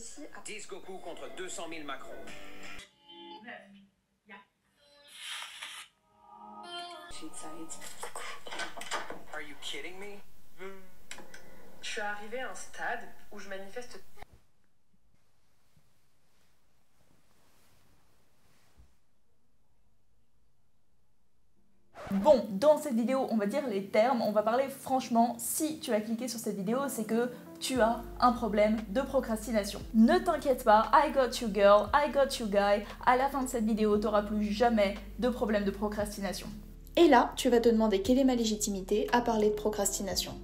réussi à... 10 Goku contre 200 000 Macron. Are you kidding me? Je suis arrivée à un stade où je manifeste... Bon, dans cette vidéo, on va dire les termes, on va parler franchement, si tu as cliqué sur cette vidéo, c'est que tu as un problème de procrastination. Ne t'inquiète pas, I got you girl, I got you guy, à la fin de cette vidéo, tu n'auras plus jamais de problème de procrastination. Et là, tu vas te demander quelle est ma légitimité à parler de procrastination.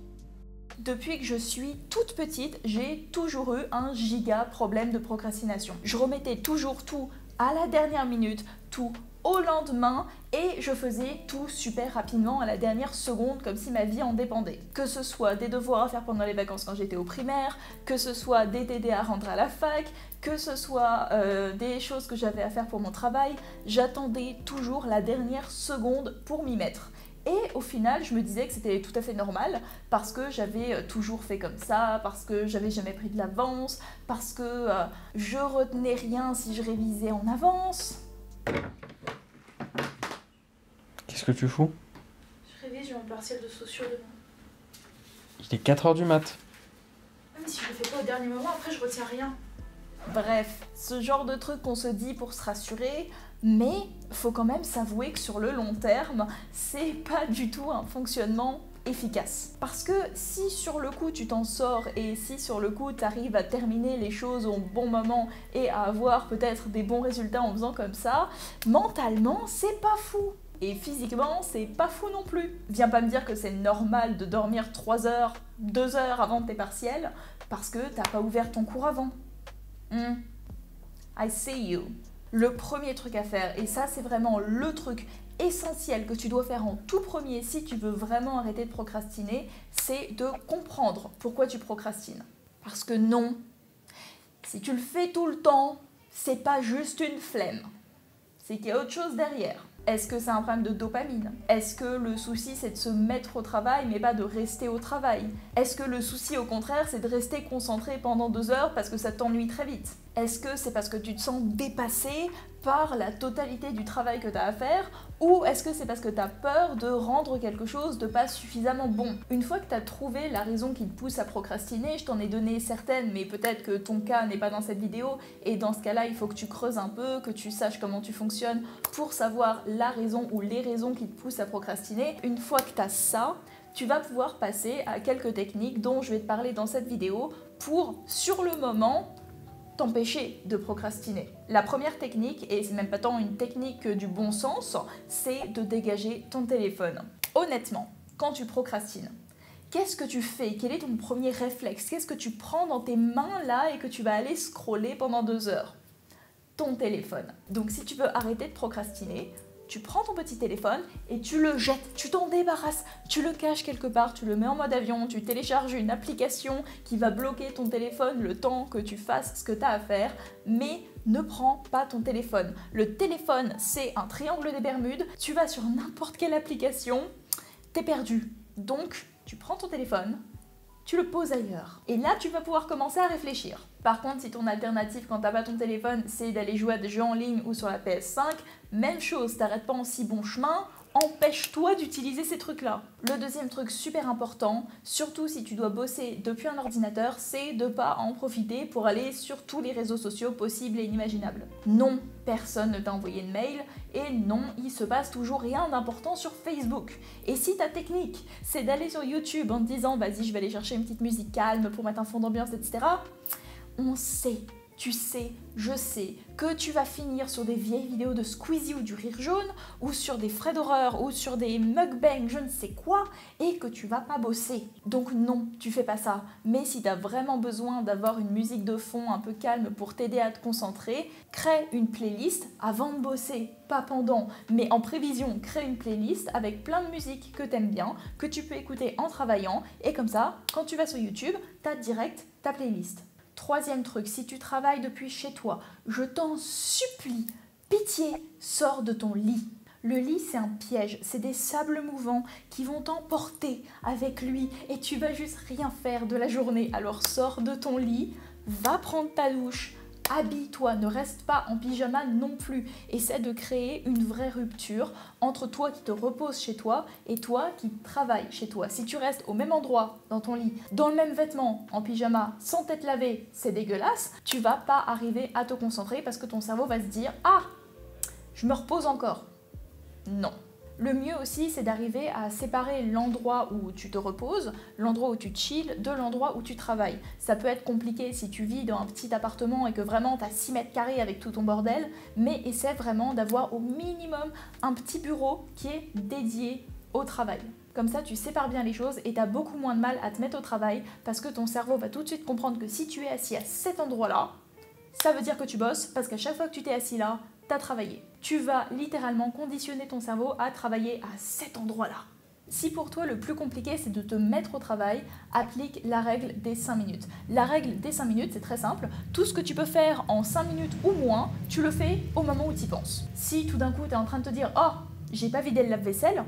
Depuis que je suis toute petite, j'ai toujours eu un giga problème de procrastination. Je remettais toujours tout à la dernière minute, tout au lendemain, et je faisais tout super rapidement à la dernière seconde, comme si ma vie en dépendait. Que ce soit des devoirs à faire pendant les vacances quand j'étais au primaire, que ce soit des TD à rendre à la fac, que ce soit des choses que j'avais à faire pour mon travail, j'attendais toujours la dernière seconde pour m'y mettre. Et au final, je me disais que c'était tout à fait normal parce que j'avais toujours fait comme ça, parce que j'avais jamais pris de l'avance, parce que je retenais rien si je révisais en avance. Qu'est-ce que tu fous? Je révise, j'ai mon partiel de sociaux demain. Il est 4 h du mat. Mais si je le fais pas au dernier moment, après je retiens rien. Bref, ce genre de truc qu'on se dit pour se rassurer, mais faut quand même s'avouer que sur le long terme, c'est pas du tout un fonctionnement efficace. Parce que si sur le coup tu t'en sors et si sur le coup tu arrives à terminer les choses au bon moment et à avoir peut-être des bons résultats en faisant comme ça, mentalement c'est pas fou. Et physiquement, c'est pas fou non plus. Viens pas me dire que c'est normal de dormir 3 heures, 2 heures avant tes partiels parce que t'as pas ouvert ton cours avant. I see you. Le premier truc à faire, et ça c'est vraiment le truc essentiel que tu dois faire en tout premier si tu veux vraiment arrêter de procrastiner, c'est de comprendre pourquoi tu procrastines. Parce que non, si tu le fais tout le temps, c'est pas juste une flemme. C'est qu'il y a autre chose derrière. Est-ce que c'est un problème de dopamine? Est-ce que le souci c'est de se mettre au travail mais pas de rester au travail? Est-ce que le souci au contraire c'est de rester concentré pendant 2 heures parce que ça t'ennuie très vite? Est-ce que c'est parce que tu te sens dépassé par la totalité du travail que tu as à faire? Ou est-ce que c'est parce que tu as peur de rendre quelque chose de pas suffisamment bon? Une fois que tu as trouvé la raison qui te pousse à procrastiner, je t'en ai donné certaines, mais peut-être que ton cas n'est pas dans cette vidéo, et dans ce cas-là, il faut que tu creuses un peu, que tu saches comment tu fonctionnes pour savoir la raison ou les raisons qui te poussent à procrastiner. Une fois que tu as ça, tu vas pouvoir passer à quelques techniques dont je vais te parler dans cette vidéo pour, sur le moment, t'empêcher de procrastiner. La première technique, et c'est même pas tant une technique que du bon sens, c'est de dégager ton téléphone. Honnêtement, quand tu procrastines, qu'est-ce que tu fais? Quel est ton premier réflexe? Qu'est-ce que tu prends dans tes mains là et que tu vas aller scroller pendant 2 heures? Ton téléphone. Donc si tu veux arrêter de procrastiner, tu prends ton petit téléphone et tu le jettes, tu t'en débarrasses, tu le caches quelque part, tu le mets en mode avion, tu télécharges une application qui va bloquer ton téléphone le temps que tu fasses ce que tu as à faire, mais ne prends pas ton téléphone. Le téléphone, c'est un triangle des Bermudes, tu vas sur n'importe quelle application, t'es perdu. Donc, tu prends ton téléphone, tu le poses ailleurs. Et là, tu vas pouvoir commencer à réfléchir. Par contre, si ton alternative quand t'as pas ton téléphone, c'est d'aller jouer à des jeux en ligne ou sur la PS5, même chose, t'arrêtes pas en si bon chemin, empêche-toi d'utiliser ces trucs-là. Le deuxième truc super important, surtout si tu dois bosser depuis un ordinateur, c'est de pas en profiter pour aller sur tous les réseaux sociaux possibles et inimaginables. Non, personne ne t'a envoyé de mail, et non, il se passe toujours rien d'important sur Facebook. Et si ta technique, c'est d'aller sur YouTube en te disant « vas-y, je vais aller chercher une petite musique calme pour mettre un fond d'ambiance, etc. », on sait, tu sais, je sais que tu vas finir sur des vieilles vidéos de Squeezie ou du Rire Jaune, ou sur des frais d'horreur, ou sur des mukbangs, je ne sais quoi, et que tu vas pas bosser. Donc non, tu fais pas ça. Mais si tu as vraiment besoin d'avoir une musique de fond un peu calme pour t'aider à te concentrer, crée une playlist avant de bosser, pas pendant, mais en prévision, crée une playlist avec plein de musiques que t'aimes bien, que tu peux écouter en travaillant, et comme ça, quand tu vas sur YouTube, t'as direct ta playlist. Troisième truc, si tu travailles depuis chez toi, je t'en supplie, pitié, sors de ton lit. Le lit, c'est un piège, c'est des sables mouvants qui vont t'emporter avec lui et tu vas juste rien faire de la journée. Alors sors de ton lit, va prendre ta douche, habille-toi, ne reste pas en pyjama non plus. Essaie de créer une vraie rupture entre toi qui te repose chez toi et toi qui travaille chez toi. Si tu restes au même endroit dans ton lit, dans le même vêtement, en pyjama, sans t'être lavé, c'est dégueulasse, tu vas pas arriver à te concentrer parce que ton cerveau va se dire « Ah, je me repose encore ». Non. Le mieux aussi, c'est d'arriver à séparer l'endroit où tu te reposes, l'endroit où tu chill, de l'endroit où tu travailles. Ça peut être compliqué si tu vis dans un petit appartement et que vraiment tu as 6 mètres carrés avec tout ton bordel, mais essaie vraiment d'avoir au minimum un petit bureau qui est dédié au travail. Comme ça, tu sépares bien les choses et tu as beaucoup moins de mal à te mettre au travail parce que ton cerveau va tout de suite comprendre que si tu es assis à cet endroit-là, ça veut dire que tu bosses parce qu'à chaque fois que tu t'es assis là, tu as travaillé. Tu vas littéralement conditionner ton cerveau à travailler à cet endroit-là. Si pour toi le plus compliqué c'est de te mettre au travail, applique la règle des 5 minutes. La règle des 5 minutes, c'est très simple. Tout ce que tu peux faire en 5 minutes ou moins, tu le fais au moment où tu y penses. Si tout d'un coup tu es en train de te dire « Oh, j'ai pas vidé le lave-vaisselle »,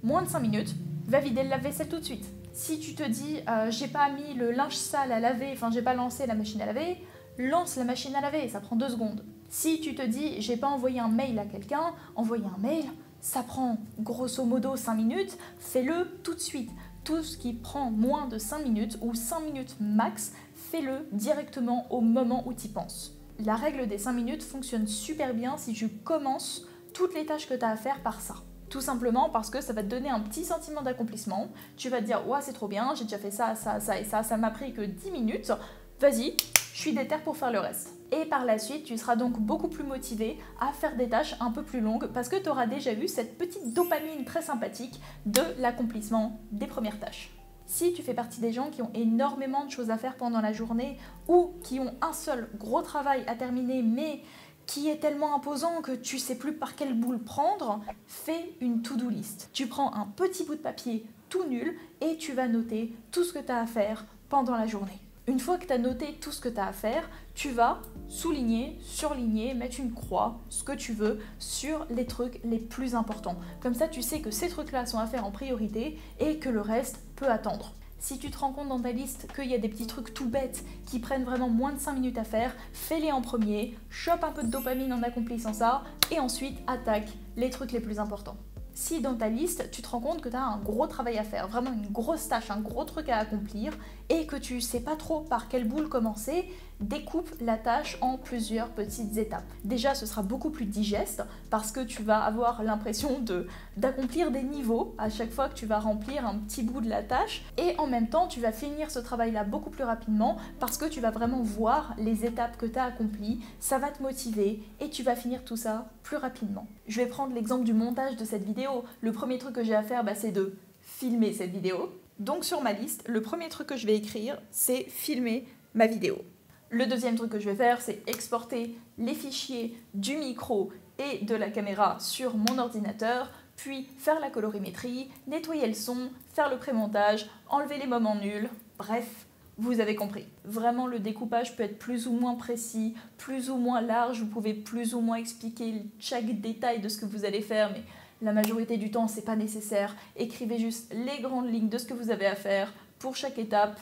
moins de 5 minutes, va vider le lave-vaisselle tout de suite. Si tu te dis « J'ai pas mis le linge sale à laver, enfin j'ai pas lancé la machine à laver », lance la machine à laver, ça prend 2 secondes. Si tu te dis, j'ai pas envoyé un mail à quelqu'un, envoyer un mail, ça prend grosso modo 5 minutes, fais-le tout de suite. Tout ce qui prend moins de 5 minutes ou 5 minutes max, fais-le directement au moment où tu y penses. La règle des 5 minutes fonctionne super bien si tu commences toutes les tâches que tu as à faire par ça. Tout simplement parce que ça va te donner un petit sentiment d'accomplissement. Tu vas te dire, ouais, c'est trop bien, j'ai déjà fait ça, ça, ça et ça m'a pris que 10 minutes. Vas-y, je suis déter pour faire le reste. Et par la suite, tu seras donc beaucoup plus motivé à faire des tâches un peu plus longues parce que tu auras déjà eu cette petite dopamine très sympathique de l'accomplissement des premières tâches. Si tu fais partie des gens qui ont énormément de choses à faire pendant la journée ou qui ont un seul gros travail à terminer mais qui est tellement imposant que tu sais plus par quelle boule prendre, fais une to-do list. Tu prends un petit bout de papier tout nul et tu vas noter tout ce que tu as à faire pendant la journée. Une fois que tu as noté tout ce que tu as à faire, tu vas souligner, surligner, mettre une croix, ce que tu veux, sur les trucs les plus importants. Comme ça, tu sais que ces trucs-là sont à faire en priorité et que le reste peut attendre. Si tu te rends compte dans ta liste qu'il y a des petits trucs tout bêtes qui prennent vraiment moins de 5 minutes à faire, fais-les en premier, chope un peu de dopamine en accomplissant ça et ensuite attaque les trucs les plus importants. Si dans ta liste, tu te rends compte que tu as un gros travail à faire, vraiment une grosse tâche, un gros truc à accomplir et que tu sais pas trop par quelle boule commencer, découpe la tâche en plusieurs petites étapes. Déjà, ce sera beaucoup plus digeste parce que tu vas avoir l'impression d'accomplir des niveaux à chaque fois que tu vas remplir un petit bout de la tâche et en même temps, tu vas finir ce travail-là beaucoup plus rapidement parce que tu vas vraiment voir les étapes que tu as accomplies, ça va te motiver et tu vas finir tout ça plus rapidement. Je vais prendre l'exemple du montage de cette vidéo. Le premier truc que j'ai à faire, c'est de filmer cette vidéo. Donc sur ma liste, le premier truc que je vais écrire, c'est filmer ma vidéo. Le deuxième truc que je vais faire, c'est exporter les fichiers du micro et de la caméra sur mon ordinateur, puis faire la colorimétrie, nettoyer le son, faire le pré-montage, enlever les moments nuls, bref, vous avez compris. Vraiment, le découpage peut être plus ou moins précis, plus ou moins large, vous pouvez plus ou moins expliquer chaque détail de ce que vous allez faire, mais la majorité du temps, c'est pas nécessaire. Écrivez juste les grandes lignes de ce que vous avez à faire pour chaque étape,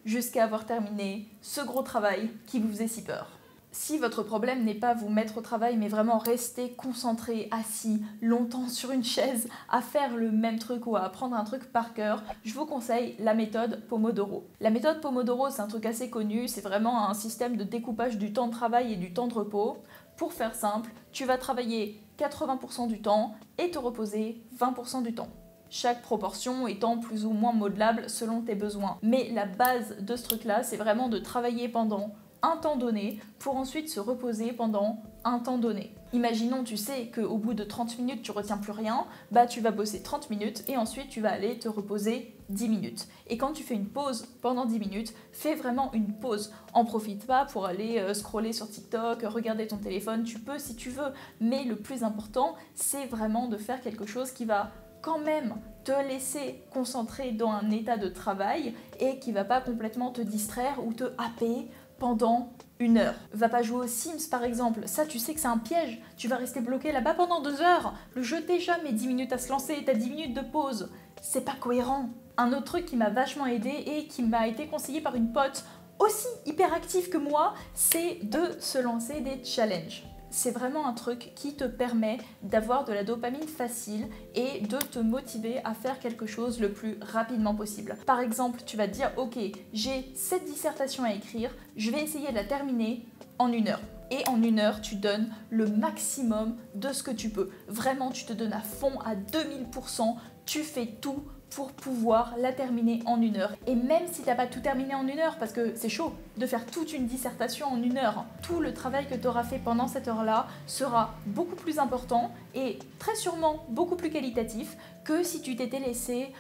jusqu'à avoir terminé ce gros travail qui vous faisait si peur. Si votre problème n'est pas vous mettre au travail, mais vraiment rester concentré, assis, longtemps sur une chaise, à faire le même truc ou à apprendre un truc par cœur, je vous conseille la méthode Pomodoro. La méthode Pomodoro, c'est un truc assez connu, c'est vraiment un système de découpage du temps de travail et du temps de repos. Pour faire simple, tu vas travailler 80% du temps et te reposer 20% du temps. Chaque proportion étant plus ou moins modelable selon tes besoins. Mais la base de ce truc-là, c'est vraiment de travailler pendant un temps donné pour ensuite se reposer pendant un temps donné. Imaginons, tu sais qu'au bout de 30 minutes, tu retiens plus rien, tu vas bosser 30 minutes et ensuite tu vas aller te reposer 10 minutes. Et quand tu fais une pause pendant 10 minutes, fais vraiment une pause. En profite pas pour aller scroller sur TikTok, regarder ton téléphone, tu peux si tu veux, mais le plus important, c'est vraiment de faire quelque chose qui va quand même te laisser concentrer dans un état de travail et qui va pas complètement te distraire ou te happer pendant 1 heure. Va pas jouer aux Sims par exemple, ça tu sais que c'est un piège, tu vas rester bloqué là-bas pendant 2 heures. Le jeu déjà met 10 minutes à se lancer et t'as 10 minutes de pause. C'est pas cohérent. Un autre truc qui m'a vachement aidé et qui m'a été conseillé par une pote aussi hyperactif que moi, c'est de se lancer des challenges. C'est vraiment un truc qui te permet d'avoir de la dopamine facile et de te motiver à faire quelque chose le plus rapidement possible. Par exemple, tu vas te dire, ok, j'ai cette dissertation à écrire, je vais essayer de la terminer en 1 heure. Et en 1 heure, tu donnes le maximum de ce que tu peux. Vraiment, tu te donnes à fond, à 2000%, tu fais tout pour pouvoir la terminer en 1 heure. Et même si tu n'as pas tout terminé en 1 heure, parce que c'est chaud de faire toute une dissertation en 1 heure, tout le travail que tu auras fait pendant cette heure-là sera beaucoup plus important et très sûrement beaucoup plus qualitatif que si tu t'étais laissé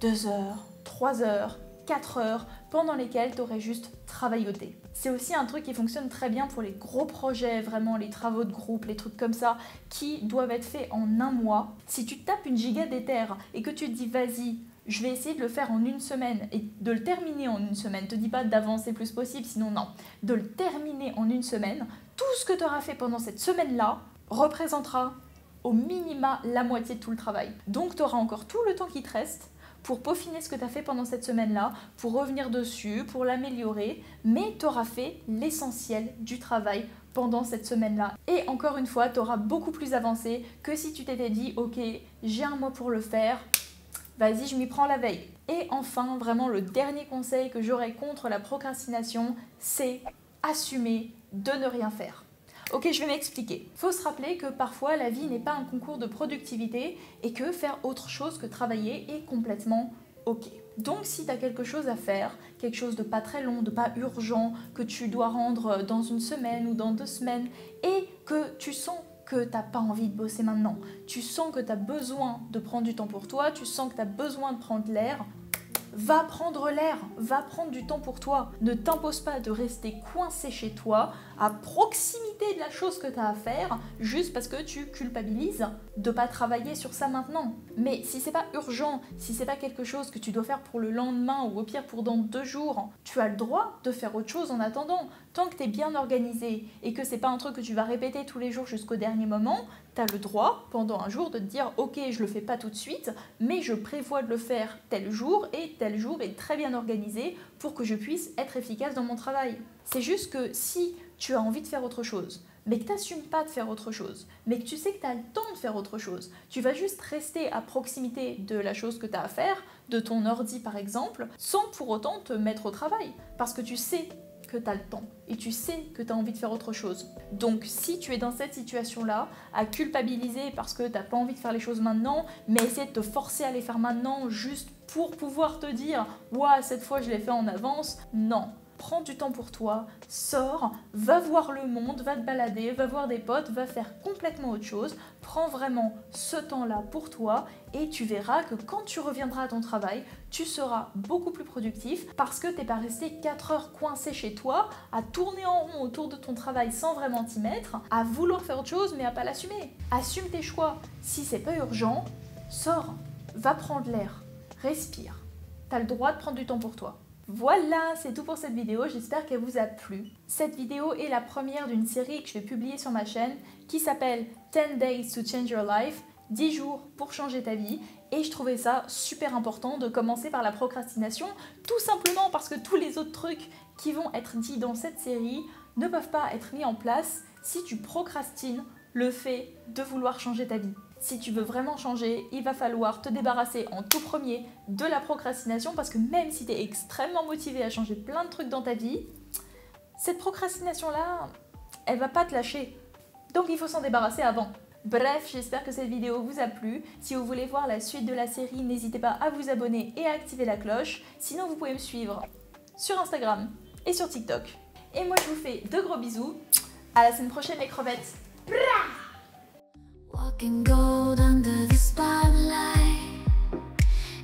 2 heures, 3 heures, 4 heures pendant lesquelles tu aurais juste travailloté. C'est aussi un truc qui fonctionne très bien pour les gros projets, vraiment les travaux de groupe, les trucs comme ça, qui doivent être faits en 1 mois. Si tu tapes une giga d'éther et que tu te dis vas-y, je vais essayer de le faire en 1 semaine et de le terminer en 1 semaine, te dis pas d'avancer le plus possible, sinon non, de le terminer en 1 semaine, tout ce que tu auras fait pendant cette semaine-là représentera au minima la moitié de tout le travail. Donc tu auras encore tout le temps qui te reste pour peaufiner ce que tu as fait pendant cette semaine-là, pour revenir dessus, pour l'améliorer, mais tu auras fait l'essentiel du travail pendant cette semaine-là. Et encore une fois, tu auras beaucoup plus avancé que si tu t'étais dit « Ok, j'ai 1 mois pour le faire, vas-y, je m'y prends la veille ». Et enfin, vraiment le dernier conseil que j'aurais contre la procrastination, c'est assumer de ne rien faire. Ok, je vais m'expliquer. Il faut se rappeler que parfois la vie n'est pas un concours de productivité et que faire autre chose que travailler est complètement ok. Donc si tu as quelque chose à faire, quelque chose de pas très long, de pas urgent, que tu dois rendre dans 1 semaine ou dans 2 semaines et que tu sens que tu n'as pas envie de bosser maintenant, tu sens que tu as besoin de prendre du temps pour toi, tu sens que tu as besoin de prendre l'air, va prendre l'air, va prendre du temps pour toi. Ne t'impose pas de rester coincé chez toi, à proximité de la chose que tu as à faire, juste parce que tu culpabilises de ne pas travailler sur ça maintenant. Mais si c'est pas urgent, si c'est pas quelque chose que tu dois faire pour le lendemain ou au pire pour dans 2 jours, tu as le droit de faire autre chose en attendant. Tant que tu es bien organisé et que c'est pas un truc que tu vas répéter tous les jours jusqu'au dernier moment, tu as le droit pendant un jour de te dire ok, je le fais pas tout de suite, mais je prévois de le faire tel jour et tel jour est très bien organisé pour que je puisse être efficace dans mon travail. C'est juste que si tu as envie de faire autre chose, mais que tu n'assumes pas de faire autre chose, mais que tu sais que tu as le temps de faire autre chose, tu vas juste rester à proximité de la chose que tu as à faire, de ton ordi par exemple, sans pour autant te mettre au travail, parce que tu sais que tu as le temps et tu sais que tu as envie de faire autre chose. Donc si tu es dans cette situation-là, à culpabiliser parce que tu n'as pas envie de faire les choses maintenant, mais essayer de te forcer à les faire maintenant juste pour pouvoir te dire « Ouah, cette fois je l'ai fait en avance », non. Prends du temps pour toi, sors, va voir le monde, va te balader, va voir des potes, va faire complètement autre chose. Prends vraiment ce temps-là pour toi et tu verras que quand tu reviendras à ton travail, tu seras beaucoup plus productif parce que tu n'es pas resté 4 heures coincé chez toi à tourner en rond autour de ton travail sans vraiment t'y mettre, à vouloir faire autre chose mais à pas l'assumer. Assume tes choix. Si c'est pas urgent, sors, va prendre l'air, respire. Tu as le droit de prendre du temps pour toi. Voilà, c'est tout pour cette vidéo, j'espère qu'elle vous a plu. Cette vidéo est la première d'une série que je vais publier sur ma chaîne qui s'appelle 10 Days to Change Your Life, 10 jours pour changer ta vie. Et je trouvais ça super important de commencer par la procrastination, tout simplement parce que tous les autres trucs qui vont être dits dans cette série ne peuvent pas être mis en place si tu procrastines le fait de vouloir changer ta vie. Si tu veux vraiment changer, il va falloir te débarrasser en tout premier de la procrastination parce que même si tu es extrêmement motivé à changer plein de trucs dans ta vie, cette procrastination-là, elle va pas te lâcher. Donc il faut s'en débarrasser avant. Bref, j'espère que cette vidéo vous a plu. Si vous voulez voir la suite de la série, n'hésitez pas à vous abonner et à activer la cloche. Sinon, vous pouvez me suivre sur Instagram et sur TikTok. Et moi, je vous fais de gros bisous. À la semaine prochaine, les crevettes. Walking gold under the spotlight.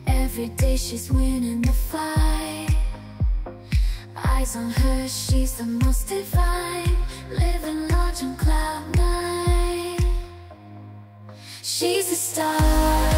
Every day she's winning the fight. Eyes on her, she's the most divine. Living large on cloud nine. She's a star.